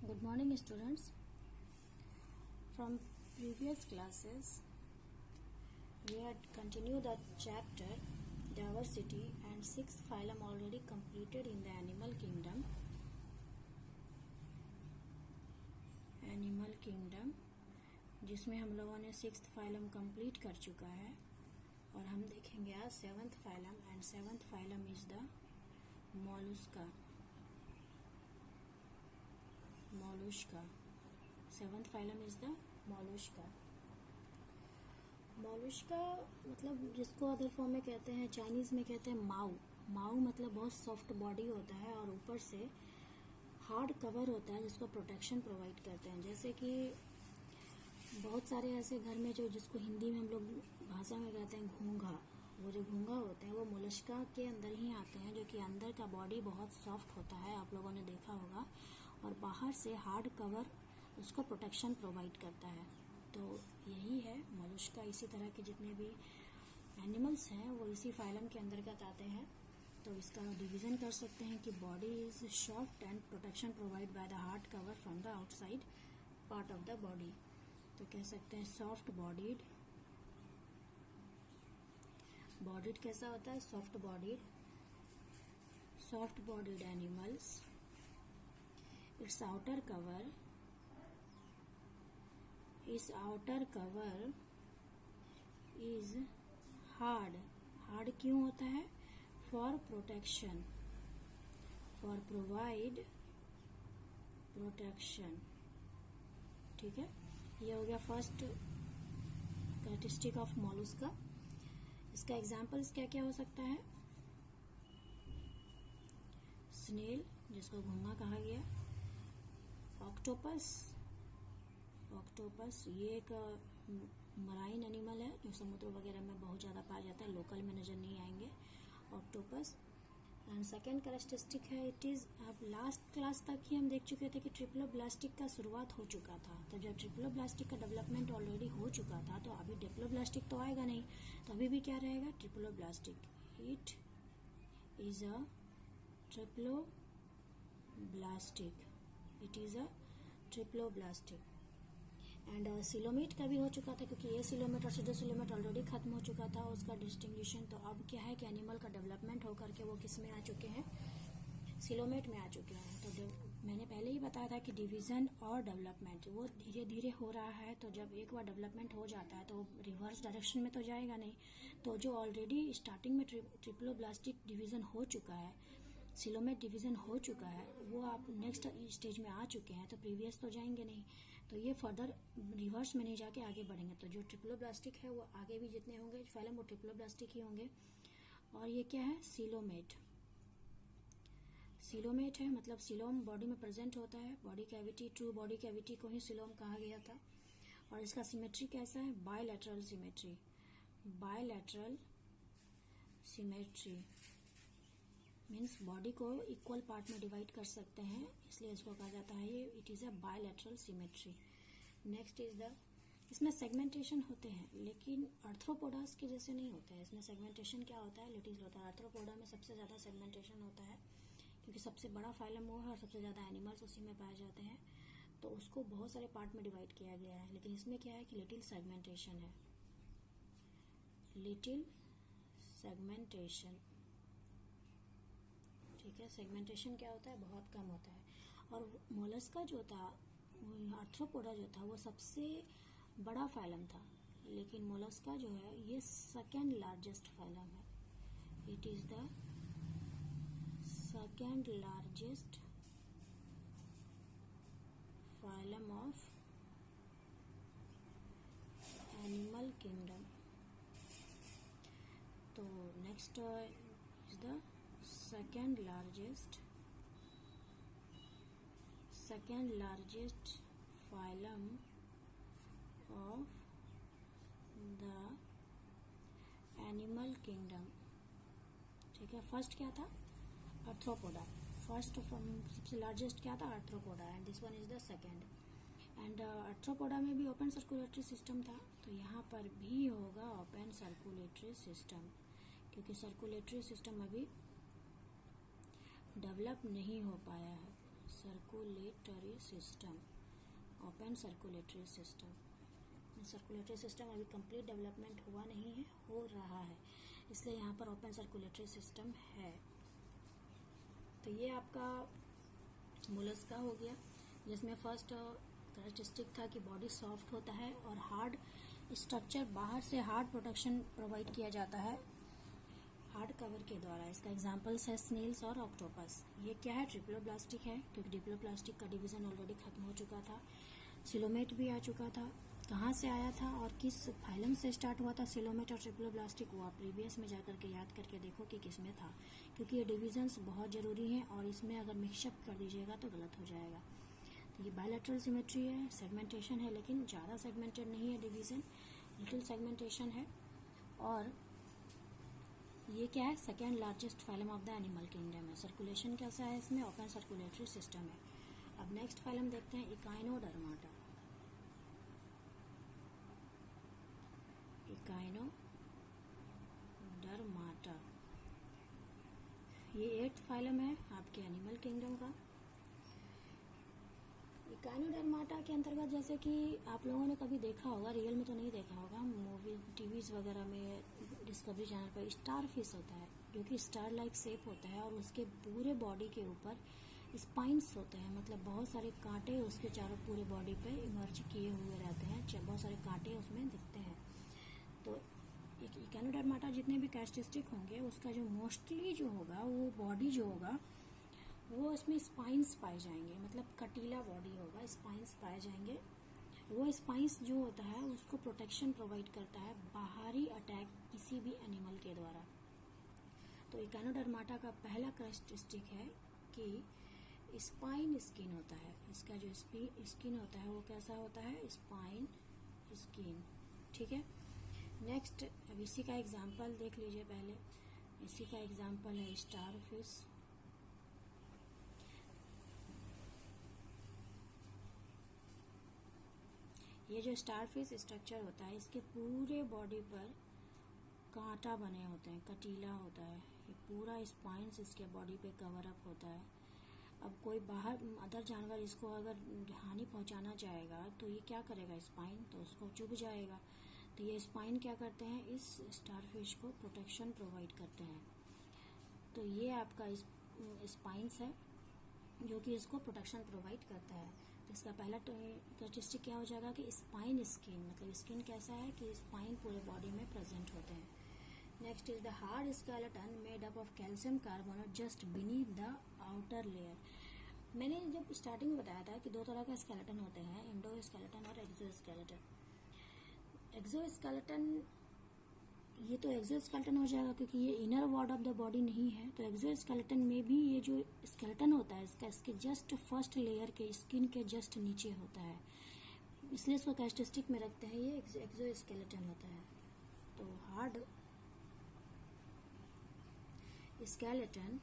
Good morning, students. From previous classes, we had continued the chapter diversity and sixth phylum already completed in the animal kingdom. Animal kingdom, जिसमें हम लोगों ने sixth phylum complete कर चुका है और हम देखेंगे आज seventh phylum and seventh phylum is the Mollusca. Seventh phylum is the Mollusca. Mollusca मतलब जिसको अदर फॉर्म में कहते हैं, चाइनीज में कहते हैं माऊ. माऊ मतलब बहुत सॉफ्ट बॉडी होता है और ऊपर से हार्ड कवर होता है जिसको प्रोटेक्शन प्रोवाइड करते हैं. जैसे कि बहुत सारे ऐसे घर में जो जिसको हिंदी में हम लोग भाषा में कहते हैं घोंघा, वो जो घोंघा होते हैं वो मोलस्का के अंदर ही आते हैं, जो कि अंदर का बॉडी बहुत सॉफ्ट होता है, आप लोगों ने देखा होगा, और बाहर से हार्ड कवर उसको प्रोटेक्शन प्रोवाइड करता है. तो यही है मोलस्का. इसी तरह के जितने भी एनिमल्स हैं वो इसी फाइलम के अंतर्गत आते हैं. तो इसका डिवीजन कर सकते हैं कि body is soft and protection provide by the hard cover from the outside part of the body. तो कह सकते हैं सॉफ्ट बॉडीड. बॉडीड कैसा होता है? Soft bodied. Soft bodied animals, it's outer cover is hard. Hard क्यों होता है? For protection, for provide protection. ठीक है, ये हो गया फर्स्ट कैरेक्टरिस्टिक ऑफ मोलस्का. इसका एग्जांपल्स क्या क्या हो सकता है? स्नेल, जिसको घोंघा कहा गया. ऑक्टोपस ये एक मराइन एनिमल है जो समुद्र वगैरह में बहुत ज्यादा पाया जाता है, लोकल में नजर नहीं आएंगे ऑक्टोपस. एंड सेकेंड कैरेक्टरिस्टिक है इट इज. अब लास्ट क्लास तक ही हम देख चुके थे कि ट्रिप्लोब्लास्टिक का शुरुआत हो चुका था. तो जब ट्रिप्लोब्लास्टिक का डेवलपमेंट ऑलरेडी हो चुका था तो अभी डिप्लोब्लास्टिक तो आएगा नहीं, तो अभी भी क्या रहेगा? Triploblastic. It is a triploblastic. And coelomate का भी हो चुका था, क्योंकि ये सिलोमेट और सीडोसिलोमेट ऑलरेडी खत्म हो चुका था उसका डिस्टिंग्विशन. तो अब क्या है कि एनिमल का डेवलपमेंट होकर के वो किस में आ चुके हैं? सिलोमेट में आ चुके हैं. तो मैंने पहले ही बताया था कि डिवीजन और डेवलपमेंट वो धीरे धीरे हो रहा है. तो जब एक बार डेवलपमेंट हो जाता है तो रिवर्स डायरेक्शन में तो जाएगा नहीं. तो जो ऑलरेडी स्टार्टिंग में ट्रिप्लोब्लास्टिक डिवीजन हो चुका है, सिलोमेट डिवीजन हो चुका है, वो आप नेक्स्ट स्टेज में आ चुके हैं, तो प्रीवियस तो जाएंगे नहीं. तो ये फर्दर रिवर्स में नहीं जाके आगे बढ़ेंगे. तो जो ट्रिप्लोब्लास्टिक है वो आगे भी जितने होंगे फाइलम वो ट्रिप्लोब्लास्टिक ही होंगे. और ये क्या है? सिलोमेट. सिलोमेट है मतलब सिलोम बॉडी में प्रेजेंट होता है. Body cavity, true body cavity को ही सिलोम कहा गया था. और इसका सिमेट्री कैसा है? Bilateral symmetry. Bilateral symmetry means body को इक्वल पार्ट में डिवाइड कर सकते हैं, इसलिए इसको कहा जाता है ये it is a bilateral symmetry. Next is the. इसमें सेगमेंटेशन होते हैं लेकिन आर्थ्रोपोडास के जैसे नहीं होते हैं. इसमें सेगमेंटेशन क्या होता है? लिटिल होता है. आर्थ्रोपोडा में सबसे ज्यादा सेगमेंटेशन होता है क्योंकि सबसे बड़ा फाइलम वो है और सबसे ज्यादा एनिमल्स उसी में पाए जाते हैं, तो उसको बहुत सारे पार्ट में डिवाइड किया गया है. लेकिन इसमें क्या है कि लिटिल सेगमेंटेशन है. Little segmentation. ठीक है, सेगमेंटेशन क्या होता है? बहुत कम होता है. और मोलस्का जो था, आर्थ्रोपोडा जो था, वो सबसे बड़ा फाइलम था, लेकिन मोलस्का जो है ये सेकेंड लार्जेस्ट फाइलम है. It is the second largest phylum of animal kingdom. तो next is the second largest phylum of the animal kingdom. ठीक है, फर्स्ट क्या था? आर्थ्रोपोडा. फर्स्ट सबसे लार्जेस्ट क्या था? Arthropoda. And this one is the second. And arthropoda में भी ओपन सर्कुलेटरी सिस्टम था, तो यहाँ पर भी होगा ओपन सर्कुलेटरी सिस्टम, क्योंकि सर्कुलेटरी सिस्टम अभी डेवलप नहीं हो पाया है. Circulatory system, open circulatory system. Circulatory system अभी कंप्लीट डेवलपमेंट हुआ नहीं है, हो रहा है, इसलिए यहाँ पर ओपन सर्कुलेटरी सिस्टम है। तो ये आपका मोलस्का हो गया, जिसमें फर्स्ट कैरेक्टरिस्टिक था कि बॉडी सॉफ्ट होता है और हार्ड स्ट्रक्चर, बाहर से हार्ड प्रोटेक्शन प्रोवाइड किया जाता है हार्ड कवर के द्वारा। इसका एग्जांपल्स है स्नेल्स और ऑक्टोपस। ये क्या है? ट्रिप्लोब्लास्टिक है, क्योंकि डिप्लोब्लास्टिक का डिवीजन ऑलरेडी खत्म हो चुका था। सिलोमेट भी आ चुका था। कहाँ से आया था और किस फाइलम से स्टार्ट हुआ था सिलोमेट और ट्रिप्लोब्लास्टिक, वो आप प्रीवियस में जाकर के याद करके देखो कि किसमें था, क्योंकि ये डिविजन्स बहुत ज़रूरी हैं और इसमें अगर मिक्सअप कर दीजिएगा तो गलत हो जाएगा। तो ये बायलैटरल सिमेट्री है, सेगमेंटेशन है, लेकिन ज़्यादा सेगमेंटेड नहीं है डिवीज़न, लिटिल सेगमेंटेशन है। और ये क्या है? Second largest phylum of the animal kingdom है। सर्कुलेशन कैसा है इसमें? ओपन सर्कुलेटरी सिस्टम है। अब नेक्स्ट फाइलम देखते हैं, इकाइनोडर्माटा। इकाइनोडर्माटा ये 8th फाइलम है आपके एनिमल किंगडम का। इकाइनोडर्माटा के अंतर्गत, जैसे कि आप लोगों ने कभी देखा होगा, रियल में तो नहीं देखा होगा, मूवी टीवीज वगैरह में, डिस्कवरी चैनल पर स्टार फिश होता है, जो कि स्टार लाइक शेप होता है और उसके पूरे बॉडी के ऊपर स्पाइंस होते हैं, मतलब बहुत सारे कांटे उसके चारों पूरे बॉडी पे इमर्ज किए हुए रहते हैं, बहुत सारे कांटे उसमें दिखते हैं। तो इकाइनोडर्माटा जितने भी कैरेक्टरिस्टिक होंगे, उसका जो मोस्टली जो होगा, वो बॉडी जो होगा वो इसमें स्पाइंस पाए जाएंगे, मतलब कटीला बॉडी होगा, स्पाइंस पाए जाएंगे। वो स्पाइंस जो होता है उसको प्रोटेक्शन प्रोवाइड करता है बाहरी अटैक किसी भी एनिमल के द्वारा। तो इकाइनोडर्माटा का पहला कैरेक्टरिस्टिक है कि स्पाइन स्किन होता है। इसका जो स्किन होता है वो कैसा होता है? Spine skin. ठीक है। नेक्स्ट, अब इसी का एग्जाम्पल देख लीजिए पहले। इसी का एग्जाम्पल है स्टार फिश। ये जो स्टार फिश स्ट्रक्चर होता है, इसके पूरे बॉडी पर कांटा बने होते हैं, कटीला होता है, ये पूरा स्पाइंस इसके बॉडी पे कवर अप होता है। अब कोई बाहर अदर जानवर इसको अगर हानि पहुंचाना चाहेगा तो ये क्या करेगा? स्पाइन तो उसको चुभ जाएगा। तो ये स्पाइन क्या करते हैं? इस स्टारफिश को प्रोटेक्शन प्रोवाइड करते हैं। तो ये आपका स्पाइंस है जो कि इसको प्रोटेक्शन प्रोवाइड करता है। तो इसका पहला कैरेक्टरिस्टिक क्या हो जाएगा कि स्पाइन स्किन, मतलब स्किन कैसा है कि स्पाइन पूरे बॉडी में प्रेजेंट होते हैं। Next is the hard skeleton made up of calcium carbonate just beneath the outer layer. मैंने जब स्टार्टिंग में बताया था कि दो तरह का स्केलेटन होते हैं, इंडो स्केलेटन और एक्सो स्केलेटन। एक्सो स्केलेटन, ये तो एक्सो स्केलेटन हो जाएगा क्योंकि ये inner ward of the body नहीं है। तो एक्सो स्केलेटन में भी ये जो स्केलेटन होता है इसका, इसके जस्ट फर्स्ट लेयर के स्किन के जस्ट नीचे होता है, इसलिए इसको कैरेक्टरिस्टिक में रखते हैं, ये एक्सो स्केलेटन होता है। तो हार्ड स्केलेटन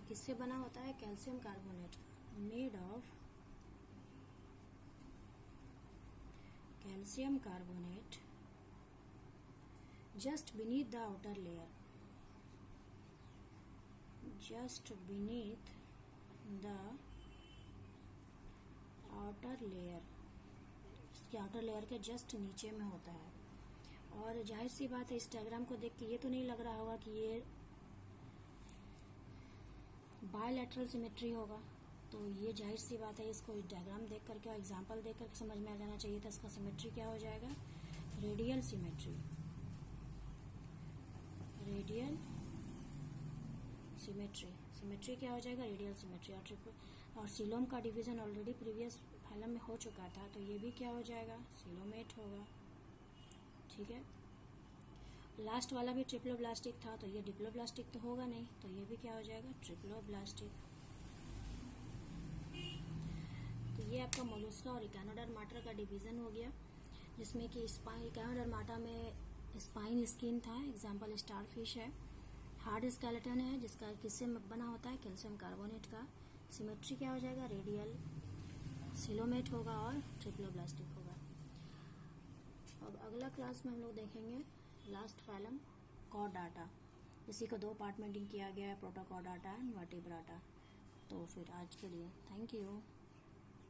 किससे बना होता है? Calcium carbonate, made of calcium carbonate just beneath the outer layer, just beneath the outer layer, इसके आउटर लेयर के जस्ट नीचे में होता है। और जाहिर सी बात है, इस डायग्राम को देख के ये तो नहीं लग रहा होगा कि ये बायलैटरल सिमेट्री होगा। तो ये जाहिर सी बात है, इसको डायग्राम देख करके और एग्जाम्पल देख करके समझ में आ जाना चाहिए था। इसका सिमेट्री क्या हो जाएगा? Radial symmetry. Radial symmetry, symmetry क्या हो जाएगा? Radial symmetry. और सिलोम का डिवीजन ऑलरेडी प्रीवियस फाइलम में हो चुका था, तो ये भी क्या हो जाएगा? सिलोमेट होगा। ठीक है। लास्ट वाला भी ट्रिप्लोब्लास्टिक था, तो ये डिप्लोब्लास्टिक तो होगा नहीं, तो ये भी क्या हो जाएगा? ट्रिप्लोब्लास्टिक। तो ये आपका मोलस्का और इकाइनोडर्माटा का डिवीजन हो गया, जिसमें कि इकाइनोडर्माटा में स्पाइन स्किन था, एग्जाम्पल स्टार फिश है। हार्ड स्केलेटन है जिसका किससे बना होता है? कैल्शियम कार्बोनेट का। सिमेट्री क्या हो जाएगा? रेडियल। सिलोमेट होगा और ट्रिप्लोब्लास्टिक होगा। अब अगला क्लास में हम लोग देखेंगे लास्ट फाइलम, कॉर्डाटा। इसी को 2 पार्ट में लिंक किया गया है, प्रोटोकॉर्डाटा एंड वर्टिब्राटा। तो फिर आज के लिए थैंक यू।